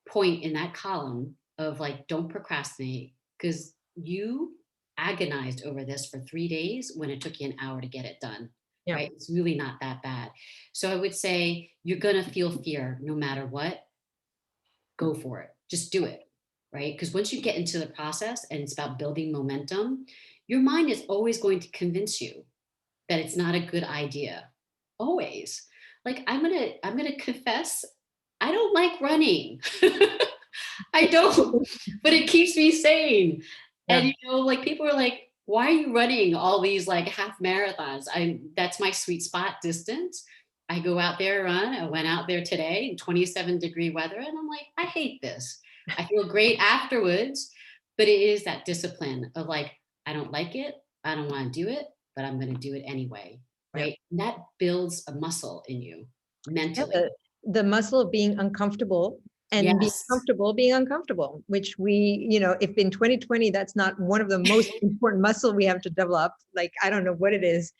point in that column of like, don't procrastinate, because you agonized over this for 3 days when it took you an hour to get it done. Yeah. Right? It's really not that bad. So I would say you're going to feel fear no matter what. Go for it. Just do it. Right? Because once you get into the process and it's about building momentum, your mind is always going to convince you that it's not a good idea. Always. Like I'm gonna confess, I don't like running. I don't, but it keeps me sane. Yeah. And you know, like people are like, why are you running all these like half marathons? That's my sweet spot distance. I go out there, run. I went out there today in 27-degree weather, and I'm like, I hate this. I feel great afterwards, but it is that discipline of like, I don't like it, I don't want to do it, but I'm going to do it anyway, right? And that builds a muscle in you mentally. Yeah, the muscle of being uncomfortable and being Yes. comfortable being uncomfortable, which we, you know, if in 2020 that's not one of the most important muscle we have to develop, like I don't know what it is.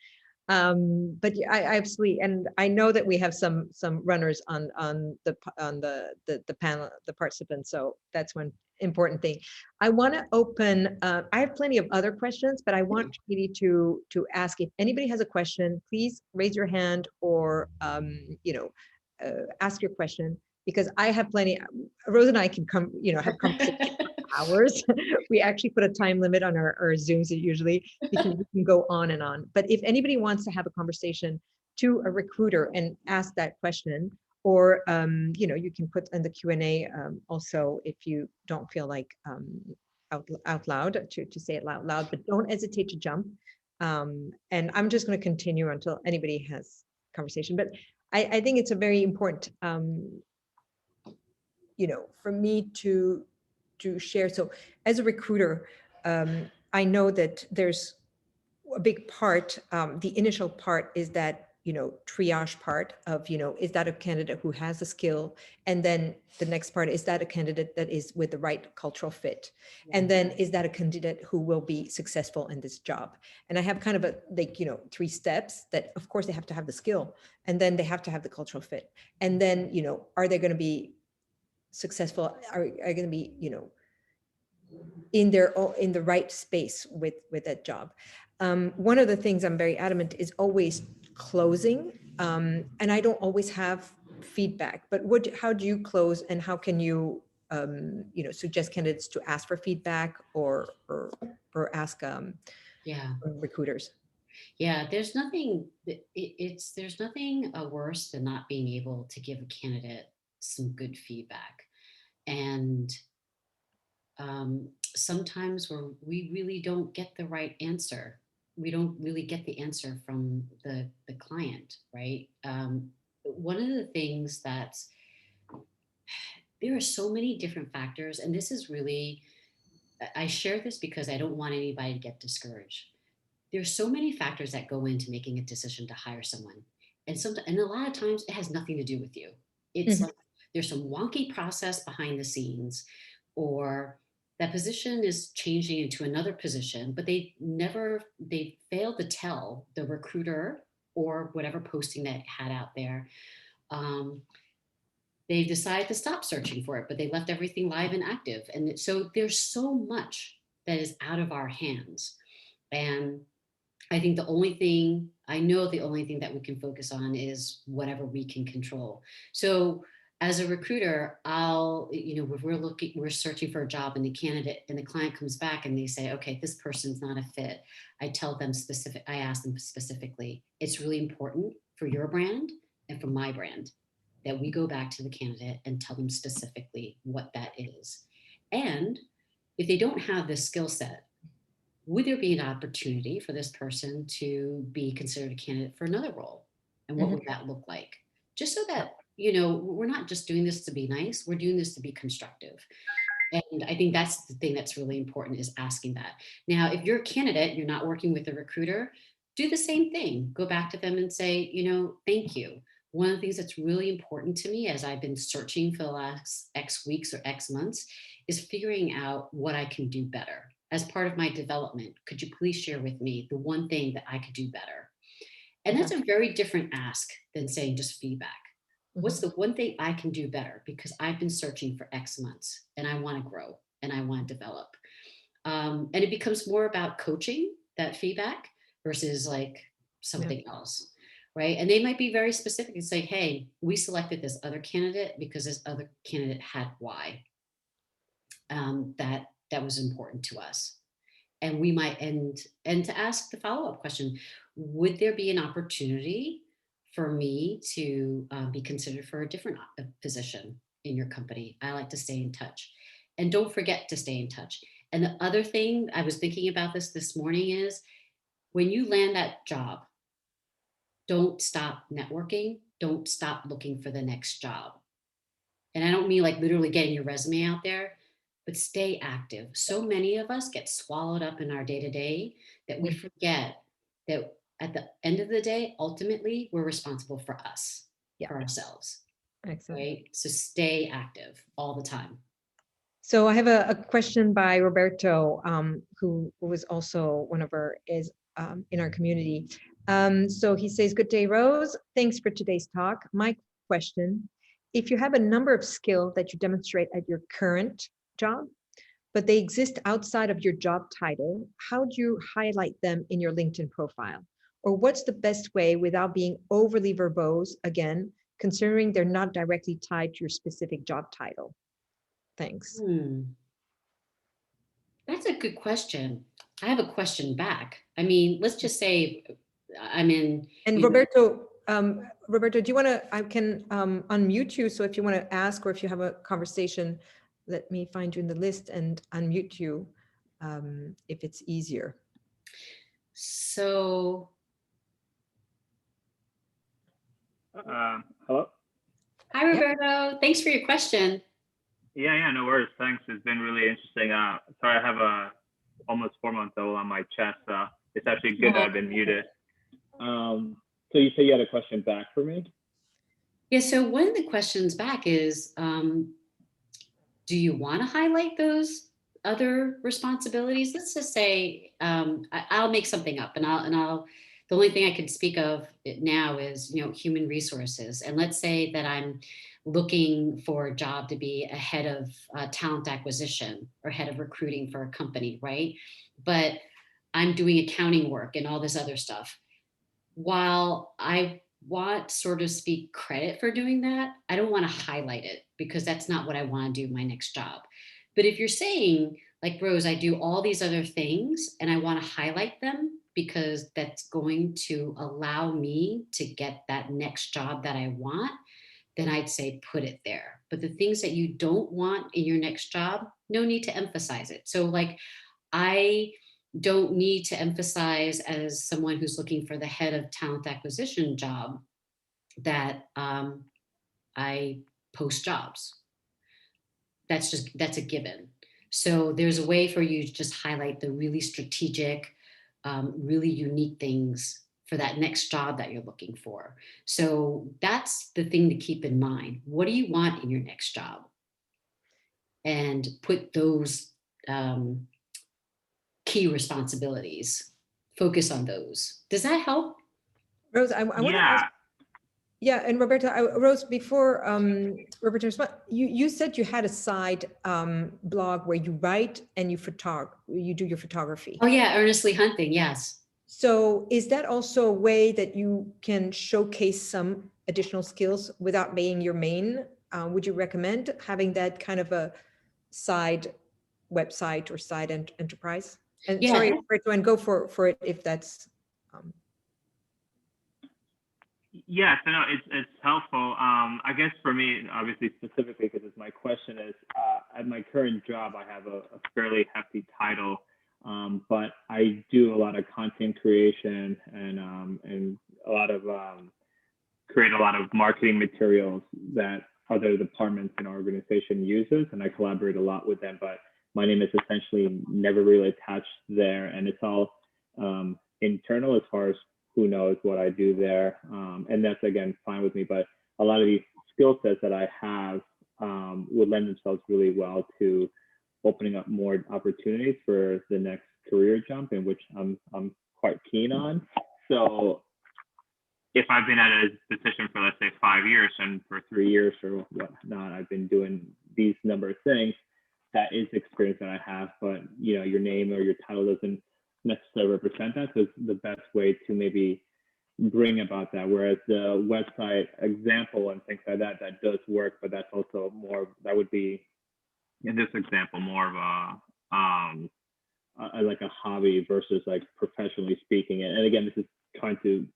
But I absolutely, and I know that we have some runners on the panel, the participants, so that's one important thing. I want to open, I have plenty of other questions, but I want Katie to ask, if anybody has a question, please raise your hand or you know, ask your question, because I have plenty. Rose and I can come, you know, have conversations for hours. We actually put a time limit on our Zooms usually, because we can go on and on. But if anybody wants to have a conversation to a recruiter and ask that question, or you know, you can put in the Q&A also if you don't feel like out loud to say it out loud, but don't hesitate to jump. And I'm just going to continue until anybody has conversation. But I think it's a very important, you know, for me to share. So as a recruiter, I know that there's a big part, the initial part is that triage part of, is that a candidate who has the skill? And then the next part, is that a candidate that is with the right cultural fit? And then is that a candidate who will be successful in this job? And I have kind of three steps that, of course, they have to have the skill, and then they have to have the cultural fit. And then, are they going to be successful? Are going to be, in the right space with that job? One of the things I'm very adamant is always closing, and I don't always have feedback, but how do you close, and how can you suggest candidates to ask for feedback or ask recruiters? Yeah, there's nothing worse than not being able to give a candidate some good feedback. And sometimes we really don't get the right answer. We don't really get the answer from the client, right? One of the things there are so many different factors, and this is really, I share this because I don't want anybody to get discouraged. There's so many factors that go into making a decision to hire someone. And a lot of times it has nothing to do with you. It's like there's some wonky process behind the scenes, or that position is changing into another position, but they failed to tell the recruiter or whatever posting that had out there. They decided to stop searching for it, but they left everything live and active. And so there's so much that is out of our hands. And I think the only thing that we can focus on is whatever we can control. So as a recruiter, if we're searching for a job, and the client comes back and they say, okay, this person's not a fit. I ask them specifically, it's really important for your brand and for my brand that we go back to the candidate and tell them specifically what that is. And if they don't have this skill set, would there be an opportunity for this person to be considered a candidate for another role? And what would that look like? Just so that, we're not just doing this to be nice, we're doing this to be constructive. And I think that's the thing that's really important, is asking that. Now, if you're a candidate, you're not working with a recruiter, do the same thing. Go back to them and say, thank you. One of the things that's really important to me as I've been searching for the last X weeks or X months is figuring out what I can do better. As part of my development, could you please share with me the one thing that I could do better? And that's a very different ask than saying just feedback. What's the one thing I can do better? Because I've been searching for X months and I want to grow and I want to develop. And it becomes more about coaching that feedback versus like something else, right? And they might be very specific and say, hey, we selected this other candidate because this other candidate had Y. That was important to us. And we might and to ask the follow-up question, would there be an opportunity for me to be considered for a different position in your company? I like to stay in touch. And don't forget to stay in touch. And the other thing, I was thinking about this morning, is when you land that job, don't stop networking. Don't stop looking for the next job. And I don't mean like literally getting your resume out there, but stay active. So many of us get swallowed up in our day-to-day that we forget that at the end of the day, ultimately, we're responsible for us, for ourselves. Excellent. Right? So stay active all the time. So I have a question by Roberto, who was also one of in our community. So he says, good day, Rose. Thanks for today's talk. My question, if you have a number of skills that you demonstrate at your current job, but they exist outside of your job title, how do you highlight them in your LinkedIn profile? Or what's the best way without being overly verbose, again, considering they're not directly tied to your specific job title? Thanks. That's a good question. I have a question back. I mean, let's just say I'm in. And Roberto, Roberto, do you want to, I can unmute you. So if you want to ask, or if you have a conversation, let me find you in the list and unmute you if it's easier. So. Hello? Hi, Roberto. Thanks for your question. Yeah, no worries. Thanks. It's been really interesting. Sorry, I have a almost 4-month-old on my chest. It's actually good that I've been muted. So So you say you had a question back for me? Yeah, so one of the questions back is, do you want to highlight those other responsibilities? Let's just say, I'll make something up, and the only thing I can speak of it now is, human resources. And let's say that I'm looking for a job to be a head of talent acquisition or head of recruiting for a company, right? But I'm doing accounting work and all this other stuff. While I want, sort of speak, credit for doing that, I don't want to highlight it because that's not what I want to do my next job. But if you're saying, like, Rose, I do all these other things and I want to highlight them because that's going to allow me to get that next job that I want, then I'd say put it there. But the things that you don't want in your next job, no need to emphasize it. So, like, I don't need to emphasize, as someone who's looking for the head of talent acquisition job, that I post jobs. That's a given. So there's a way for you to just highlight the really strategic, really unique things for that next job that you're looking for. So that's the thing to keep in mind. What do you want in your next job? And put those key responsibilities. Focus on those. Does that help? Rose, I want to ask. Yeah, and Roberta, Rose, before Roberta respond, you said you had a side blog where you write and you do your photography. Oh yeah, earnestly hunting, yes. So is that also a way that you can showcase some additional skills without being your main? Would you recommend having that kind of a side website or side enterprise? And yeah. Sorry, Roberto, and go for it if that's. Yeah, so no, it's helpful. I guess for me, obviously, specifically, because my question is, at my current job, I have a fairly hefty title, but I do a lot of content creation and a lot of create a lot of marketing materials that other departments in our organization uses, and I collaborate a lot with them. But my name is essentially never really attached there, and it's all internal as far as who knows what I do there. And that's, again, fine with me. But a lot of these skill sets that I have would lend themselves really well to opening up more opportunities for the next career jump, in which I'm quite keen on. So if I've been at a position for, let's say, 5 years, and for 3 years or whatnot, I've been doing these number of things, that is experience that I have. But, your name or your title doesn't necessarily represent that. So it's the best way to maybe bring about that. Whereas the website example and things like that does work, but that's also more, that would be, in this example, more of like a hobby versus like professionally speaking. And again, this is trying to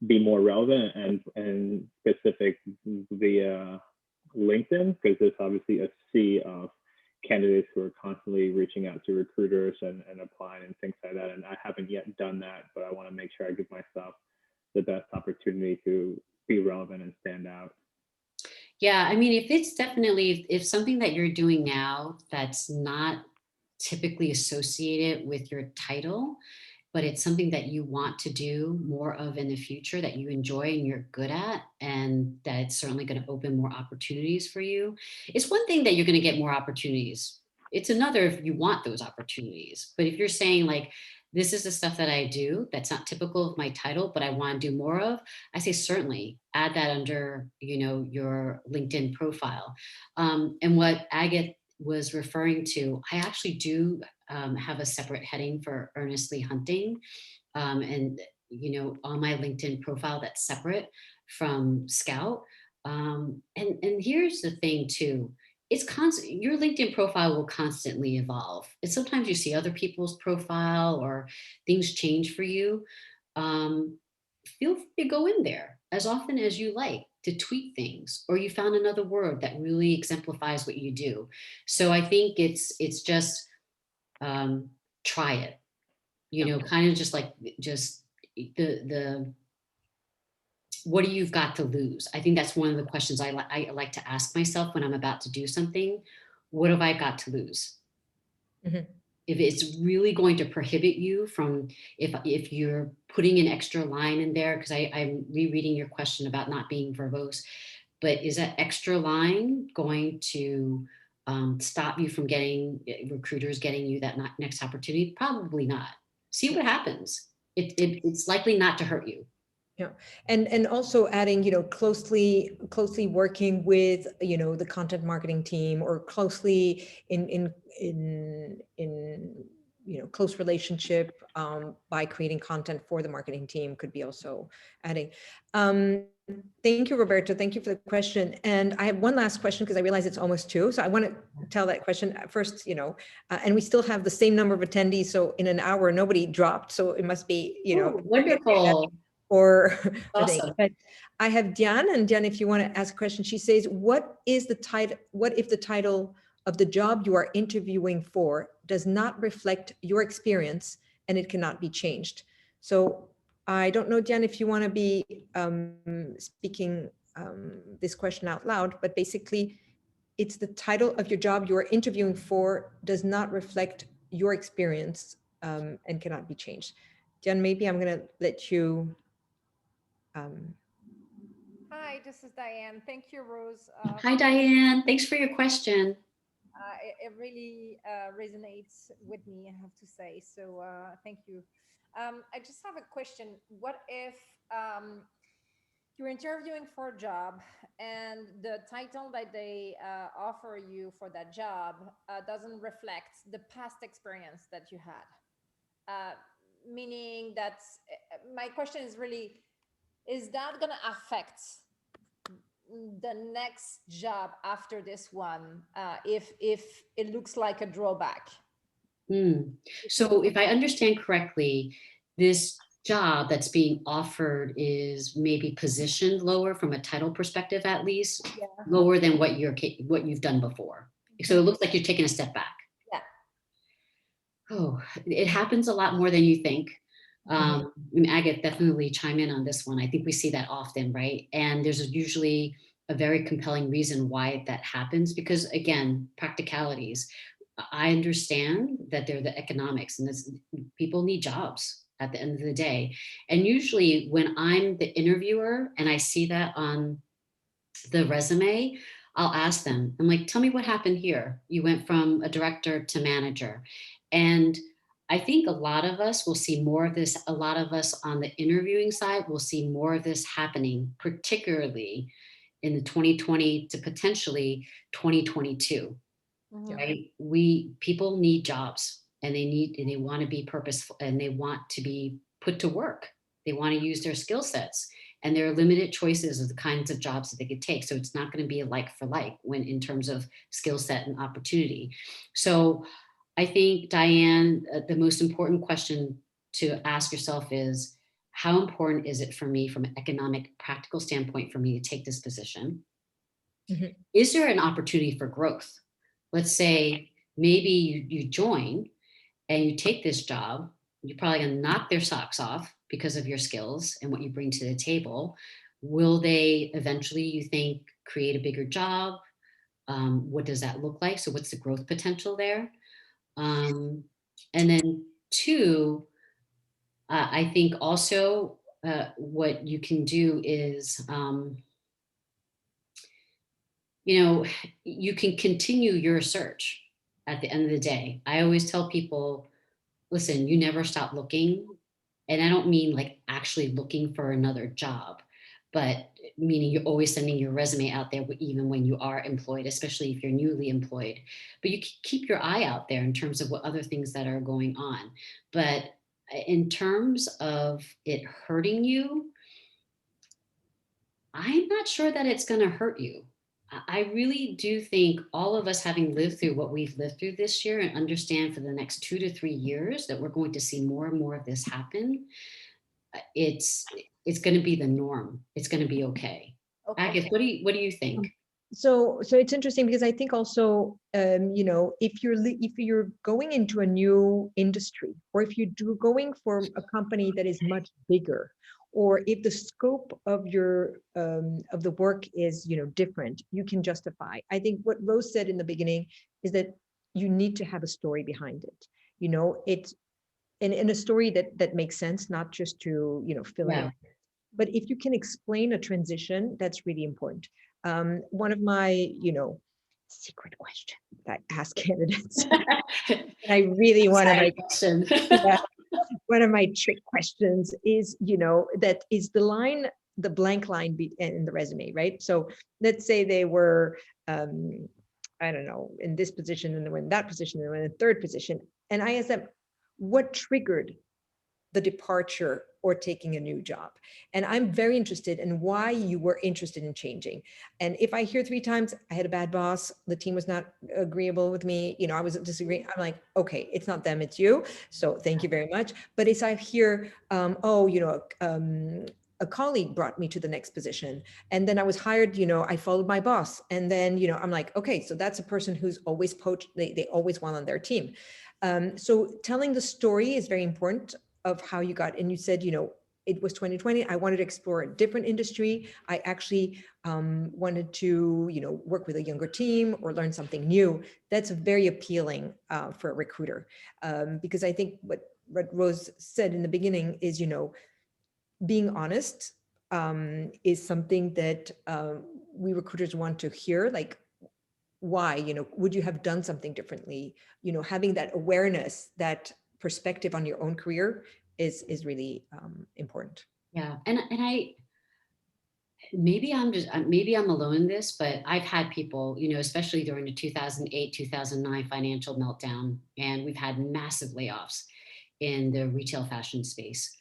be more relevant and specific via LinkedIn, because there's obviously a sea of candidates who are constantly reaching out to recruiters and applying and things like that. And I haven't yet done that, but I want to make sure I give myself the best opportunity to be relevant and stand out. Yeah, I mean, if something that you're doing now that's not typically associated with your title, but it's something that you want to do more of in the future, that you enjoy and you're good at, and that it's certainly going to open more opportunities for you. It's one thing that you're going to get more opportunities. It's another if you want those opportunities. But if you're saying, like, this is the stuff that I do that's not typical of my title, but I want to do more of, I say certainly add that under, your LinkedIn profile. And what Agathe was referring to, I actually do have a separate heading for earnestly hunting, and on my LinkedIn profile that's separate from Scout. And here's the thing too: it's constant. Your LinkedIn profile will constantly evolve, and sometimes you see other people's profile or things change for you. Feel free to go in there as often as you like to tweak things, or you found another word that really exemplifies what you do. So I think it's just try it, kind of just the what do you've got to lose? I think that's one of the questions I like to ask myself when I'm about to do something. What have I got to lose? Mm-hmm. if it's really going to prohibit you from, if you're putting an extra line in there, because I'm rereading your question about not being verbose, but is that extra line going to stop you from getting recruiters getting you that next opportunity? Probably not. See what happens. It's likely not to hurt you. Yeah, and also adding, closely working with, the content marketing team, or closely in close relationship by creating content for the marketing team could be also adding. Thank you, Roberto. Thank you for the question. And I have one last question because I realize it's almost 2. So I want to tell that question first, and we still have the same number of attendees. So in an hour, nobody dropped. So it must be, Ooh, wonderful. Or awesome. But I have Diane, and Diane, if you want to ask a question, she says, what if the title of the job you are interviewing for does not reflect your experience and it cannot be changed? So I don't know, Diane, if you want to be speaking this question out loud, but basically it's the title of your job you are interviewing for does not reflect your experience and cannot be changed. Diane, maybe I'm going to let you. Hi, this is Diane. Thank you, Rose. Hi, Diane. Thanks for your question. It really resonates with me, I have to say. So thank you. I just have a question. What if you're interviewing for a job and the title that they offer you for that job doesn't reflect the past experience that you had? Meaning that my question is really, is that going to affect the next job after this one if it looks like a drawback? So if I understand correctly, this job that's being offered is maybe positioned lower from a title perspective, at least lower than what you've done before. So it looks like you're taking a step back. Yeah. Oh, it happens a lot more than you think. And Agathe, definitely chime in on this one. I think we see that often, right? And there's usually a very compelling reason why that happens, because again, practicalities. I understand that they're the economics, and people need jobs at the end of the day. And usually when I'm the interviewer and I see that on the resume, I'll ask them, I'm like, tell me what happened here. You went from a director to manager. And I think a lot of us will see more of this. A lot of us on the interviewing side will see more of this happening, particularly in the 2020 to potentially 2022. Right? People need jobs, and they want to be purposeful, and they want to be put to work. They want to use their skill sets, and there are limited choices of the kinds of jobs that they could take. So it's not going to be a like for like when in terms of skill set and opportunity. So I think, Diane, the most important question to ask yourself is, how important is it for me from an economic, practical standpoint for me to take this position? Is there an opportunity for growth? Let's say maybe you join and you take this job, you're probably going to knock their socks off because of your skills and what you bring to the table. Will they eventually, you think, create a bigger job? What does that look like? So what's the growth potential there? And then 2, I think also what you can do is, you can continue your search at the end of the day. I always tell people, listen, you never stop looking. And I don't mean like actually looking for another job, but meaning you're always sending your resume out there, even when you are employed, especially if you're newly employed. But you keep your eye out there in terms of what other things that are going on. But in terms of it hurting you, I'm not sure that it's going to hurt you. I really do think all of us, having lived through what we've lived through this year, and understand for the next 2 to 3 years that we're going to see more and more of this happen, it's going to be the norm. It's going to be okay. Agathe, what do you think? So it's interesting because I think also, if you're going into a new industry, or if you're going for a company that is much bigger, or if the scope of your of the work is different, you can justify. I think what Rose said in the beginning is that you need to have a story behind it. you know, it's in a story that makes sense, not just to, you know, fill in. But if you can explain a transition, that's really important. One of my, you know, secret questions that I ask candidates, and I really want to one of my trick questions is, you know, that is the blank line in the resume, right? So let's say they were, I don't know, in this position, and they were in that position, and they were in a third position. And I asked them, what triggered the departure or taking a new job? And I'm very interested in why you were interested in changing. And if I hear 3 times, I had a bad boss, the team was not agreeable with me, you know, I was disagreeing, I'm like, okay, it's not them, it's you. So thank you very much. But as I hear, oh, you know, a colleague brought me to the next position, and then I was hired, you know, I followed my boss. And then, you know, I'm like, okay, so that's a person who's always poached, they always want on their team. So telling the story is very important of how you got, and you said, you know, it was 2020. I wanted to explore a different industry. I actually wanted to, you know, work with a younger team or learn something new. That's very appealing for a recruiter, because I think what Rose said in the beginning is, you know, being honest is something that we recruiters want to hear. Like, why, you know, would you have done something differently? You know, having that awareness, that perspective on your own career is really important. Yeah, and I maybe I'm alone in this, but I've had people, you know, especially during the 2008 2009 financial meltdown, and we've had massive layoffs in the retail fashion space.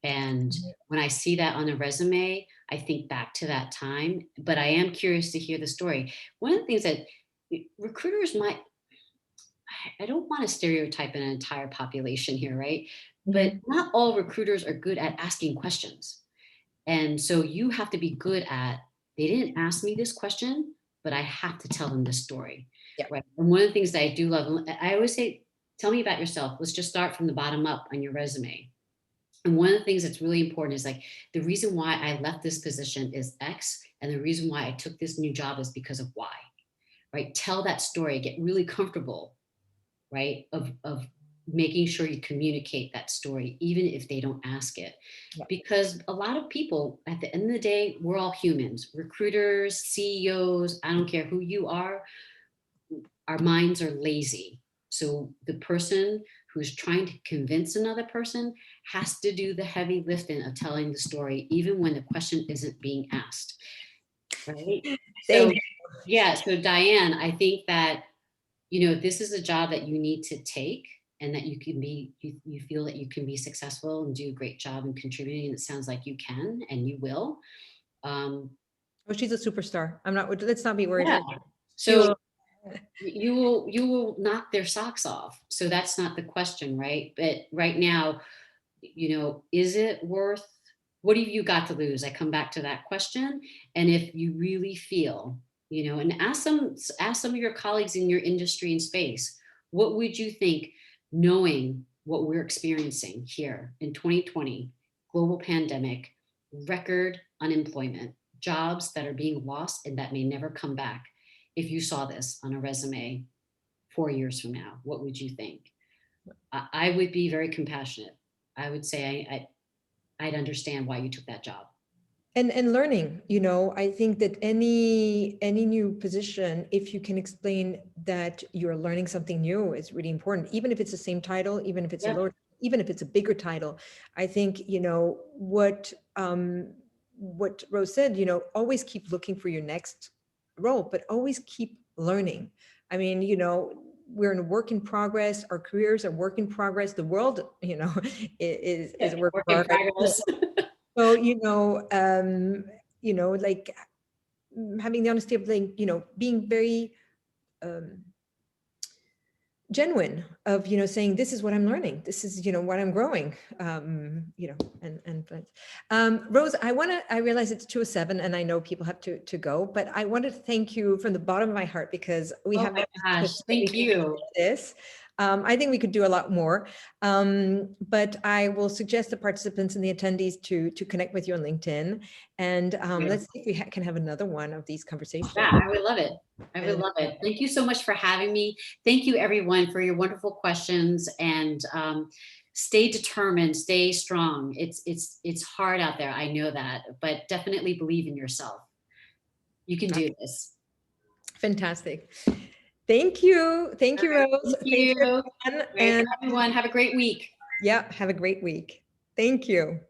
And when I see that on a resume, I think back to that time. But I am curious to hear the story. One of the things that recruiters might, I don't want to stereotype an entire population here, right? But not all recruiters are good at asking questions. And so you have to be good at, they didn't ask me this question, but I have to tell them this story. Yeah. Right. And one of the things that I do love, I always say, tell me about yourself. Let's just start from the bottom up on your resume. And one of the things that's really important is like, the reason why I left this position is X, and the reason why I took this new job is because of Y, right? Tell that story, get really comfortable, right? Of making sure you communicate that story, even if they don't ask it. Yeah. Because a lot of people, at the end of the day, we're all humans, recruiters, CEOs, I don't care who you are, our minds are lazy. So the person who's trying to convince another person has to do the heavy lifting of telling the story, even when the question isn't being asked, right? So, yeah, so Diane, I think that, you know, this is a job that you need to take, and that you can be, you feel that you can be successful and do a great job in contributing. And it sounds like you can, and you will. Oh, she's a superstar. I'm not, let's not be worried. Yeah. So you will knock their socks off. So that's not the question, right? But right now, you know, is it worth, what have you got to lose? I come back to that question. And if you really feel, you know, and ask some of your colleagues in your industry and space, what would you think, knowing what we're experiencing here in 2020, global pandemic, record unemployment, jobs that are being lost and that may never come back. If you saw this on a resume 4 years from now, what would you think? I would be very compassionate. I would say I'd understand why you took that job. And learning, you know, I think that any new position, if you can explain that you're learning something new, is really important. Even if it's the same title, even if it's a lower, even if it's a bigger title. I think, you know, what Rose said, you know, always keep looking for your next role, but always keep learning. I mean, you know, we're in a work in progress. Our careers are work in progress. The world, you know, is a work in progress. So, you know, like having the honesty of, like, you know, being very genuine of, you know, saying, this is what I'm learning. This is, you know, what I'm growing, you know, Rose, I realize it's 2:07 and I know people have to go, but I want to thank you from the bottom of my heart, because we have thank you. This. I think we could do a lot more, but I will suggest the participants and the attendees to connect with you on LinkedIn, and let's see if we can have another one of these conversations. Yeah, I would love it. I would love it. Thank you so much for having me. Thank you everyone for your wonderful questions, and stay determined, stay strong. It's hard out there. I know that, but definitely believe in yourself. You can do this. Fantastic. Thank you. Thank you, Rose. Thank you. Thank you, everyone. And everyone, have a great week. Yeah, have a great week. Thank you.